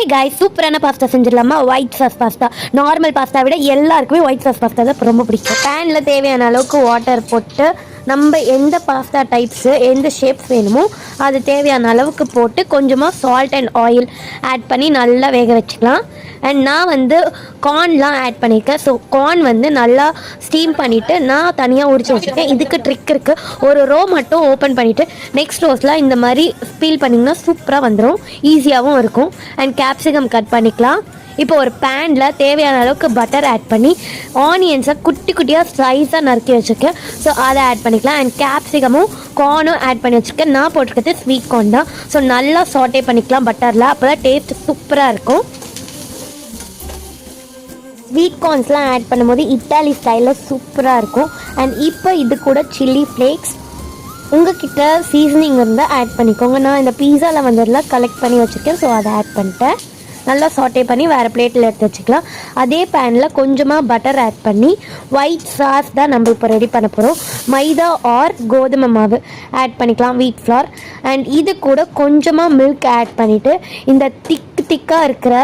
ஹே guys, சூப்பரான pasta செஞ்சிடலாமா? White sauce pasta. Normal pasta விட எல்லாருக்குமே ஒயிட் சாஸ் பாஸ்தா தான் ரொம்ப பிடிக்கும். பேனில் தேவையான அளவுக்கு வாட்டர் போட்டு நம்ம எந்த பாஸ்தா டைப்ஸு எந்த ஷேப்ஸ் வேணுமோ அது தேவையான அளவுக்கு போட்டு கொஞ்சமாக சால்ட் அண்ட் ஆயில் ஆட் பண்ணி நல்லா வேக வச்சுக்கலாம். அண்ட் நான் வந்து கார்ன்லாம் ஆட் பண்ணியிருக்கேன். ஸோ கார்ன் வந்து நல்லா ஸ்டீம் பண்ணிவிட்டு நான் தனியாக உரிச்சு வச்சுருக்கேன். இதுக்கு ட்ரிக் இருக்குது. ஒரு ரோ மட்டும் ஓப்பன் பண்ணிவிட்டு நெக்ஸ்ட் ரோஸ்லாம் இந்த மாதிரி ஸ்பீல் பண்ணிங்கன்னா சூப்பராக வந்துடும், ஈஸியாகவும் இருக்கும். அண்ட் கேப்சிகம் கட் பண்ணிக்கலாம். இப்போ ஒரு பேனில் தேவையான அளவுக்கு பட்டர் ஆட் பண்ணி ஆனியன்ஸை குட்டி குட்டியாக ஸ்லைஸாக நறுக்கி வச்சுருக்கேன். ஸோ அதை ஆட் பண்ணிக்கலாம். அண்ட் கேப்சிகமும் கார்னும் ஆட் பண்ணி வச்சுருக்கேன். நான் போட்டிருக்கிறது ஸ்வீட் கார்ன் தான். ஸோ நல்லா சாட்டே பண்ணிக்கலாம் பட்டரில், அப்போ தான் டேஸ்ட் சூப்பராக இருக்கும். ஸ்வீட் கார்ன்ஸ்லாம் ஆட் பண்ணும்போது இட்டாலி ஸ்டைலில் சூப்பராக இருக்கும். அண்ட் இப்போ இது கூட சில்லி ஃப்ளேக்ஸ், உங்கள்கிட்ட சீசனிங் இருந்தால் ஆட் பண்ணிக்கோங்க. நான் இந்த பீஸாவில் வந்ததில் கலெக்ட் பண்ணி வச்சுருக்கேன். ஸோ அதை ஆட் பண்ணிட்டேன். நல்லா சாட்டே பண்ணி வேறு பிளேட்டில் எடுத்து வச்சுக்கலாம். அதே பேனில் கொஞ்சமாக பட்டர் ஆட் பண்ணி ஒயிட் சாஸ் தான் நம்ம இப்போ ரெடி பண்ண போகிறோம். மைதா ஆர் கோதுமை மாவு ஆட் பண்ணிக்கலாம், வீட் ஃப்ளார். அண்ட் இது கூட கொஞ்சமாக மில்க் ஆட் பண்ணிவிட்டு இந்த திக்காக இருக்கிற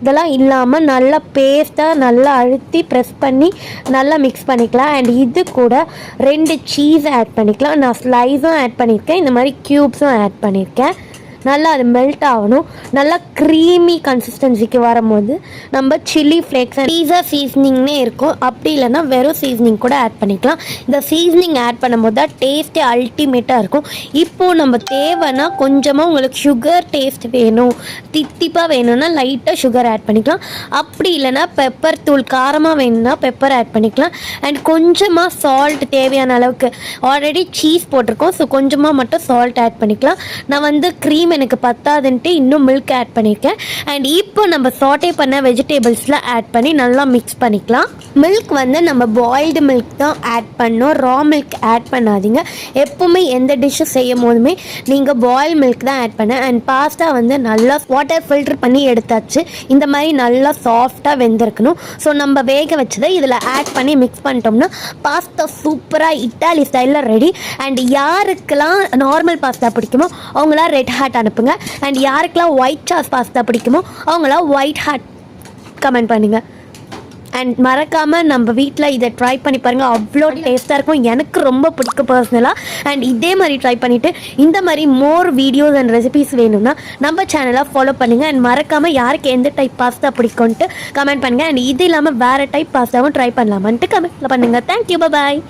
இதெல்லாம் இல்லாமல் நல்லா பேஸ்ட்டாக நல்லா அழுத்தி ப்ரெஸ் பண்ணி நல்லா மிக்ஸ் பண்ணிக்கலாம். அண்ட் இது கூட 2 சீஸ் ஆட் பண்ணிக்கலாம். நான் ஸ்லைஸும் ஆட் பண்ணியிருக்கேன், இந்த மாதிரி க்யூப்ஸும் ஆட் பண்ணியிருக்கேன். நல்லா அது மெல்ட் ஆகணும். நல்லா க்ரீமி கன்சிஸ்டன்சிக்கு வரும்போது நம்ம சில்லி ஃப்ளேக்ஸ் பீஸா சீசனிங்னே இருக்கும். அப்படி இல்லைன்னா வெறும் சீசனிங் கூட ஆட் பண்ணிக்கலாம். இந்த சீசனிங் ஆட் பண்ணும்போது தான் டேஸ்ட்டே அல்டிமேட்டாக இருக்கும். இப்போது நம்ம தேவைன்னா கொஞ்சமாக உங்களுக்கு சுகர் டேஸ்ட் வேணும், தித்திப்பாக வேணும்னா லைட்டாக சுகர் ஆட் பண்ணிக்கலாம். அப்படி இல்லைன்னா பெப்பர் தூள், காரமாக வேணும்னா பெப்பர் ஆட் பண்ணிக்கலாம். அண்ட் கொஞ்சமாக சால்ட் தேவையான அளவுக்கு, ஆல்ரெடி சீஸ் போட்டிருக்கோம். ஸோ கொஞ்சமாக மட்டும் சால்ட் ஆட் பண்ணிக்கலாம். நான் வந்து க்ரீம் எனக்கு பத்தாதுன்ட்டு இன்னும் மில்க் ஆட் பண்ணியிருக்கேன். அண்ட் இப்போ நம்ம சாட்டே பண்ண வெஜிடபிள்ஸ்லாம் ஆட் பண்ணி நல்லா மிக்ஸ் பண்ணிக்கலாம். மில்க் வந்து நம்ம பாயில்டு மில்க் தான் ஆட் பண்ணோம், ரா மில்க் ஆட் பண்ணாதீங்க. எப்போவுமே எந்த டிஷ்ஷும் செய்யும் போதுமே நீங்கள் பாயில் மில்க் தான் ஆட் பண்ண. அண்ட் பாஸ்தா வந்து நல்லா வாட்டர் ஃபில்டர் பண்ணி எடுத்தாச்சு. இந்த மாதிரி நல்லா சாஃப்டாக வெந்திருக்கணும். ஸோ நம்ம வேக வச்சதை இதில் ஆட் பண்ணி மிக்ஸ் பண்ணிட்டோம்னா பாஸ்தா சூப்பராக இட்டாலி ஸ்டைலில் ரெடி. அண்ட் யாருக்கெல்லாம் நார்மல் பாஸ்தா பிடிக்குமோ அவங்களாம் ரெட் ஹார்ட் அனுப்புங்க. அண்ட் யாருக்கெல்லாம் ஒயிட் சாஸ் பாஸ்தா பிடிக்குமோ அவங்களாம் ஒயிட் ஹார்ட் கமெண்ட் பண்ணுங்க. அண்ட் மறக்காமல் நம்ம வீட்டில் இதை ட்ரை பண்ணி பாருங்கள், அவ்வளோ டேஸ்ட்டாக இருக்கும். எனக்கு ரொம்ப பிடிக்கும் பர்சனலாக. அண்ட் இதே மாதிரி ட்ரை பண்ணிவிட்டு இந்த மாதிரி மோர் வீடியோஸ் அண்ட் ரெசிபிஸ் வேணும்னா நம்ம சேனலை ஃபாலோ பண்ணுங்கள். அண்ட் மறக்காமல் யாருக்கு எந்த டைப் பாஸ்தா பிடிக்கும்ன்ட்டு கமெண்ட் பண்ணுங்கள். அண்ட் இது இல்லாமல் வேறு டைப் பாஸ்தாவும் ட்ரை பண்ணலாமான்ட்டு கமெண்ட்டில் பண்ணுங்கள். தேங்க்யூ, பாய்.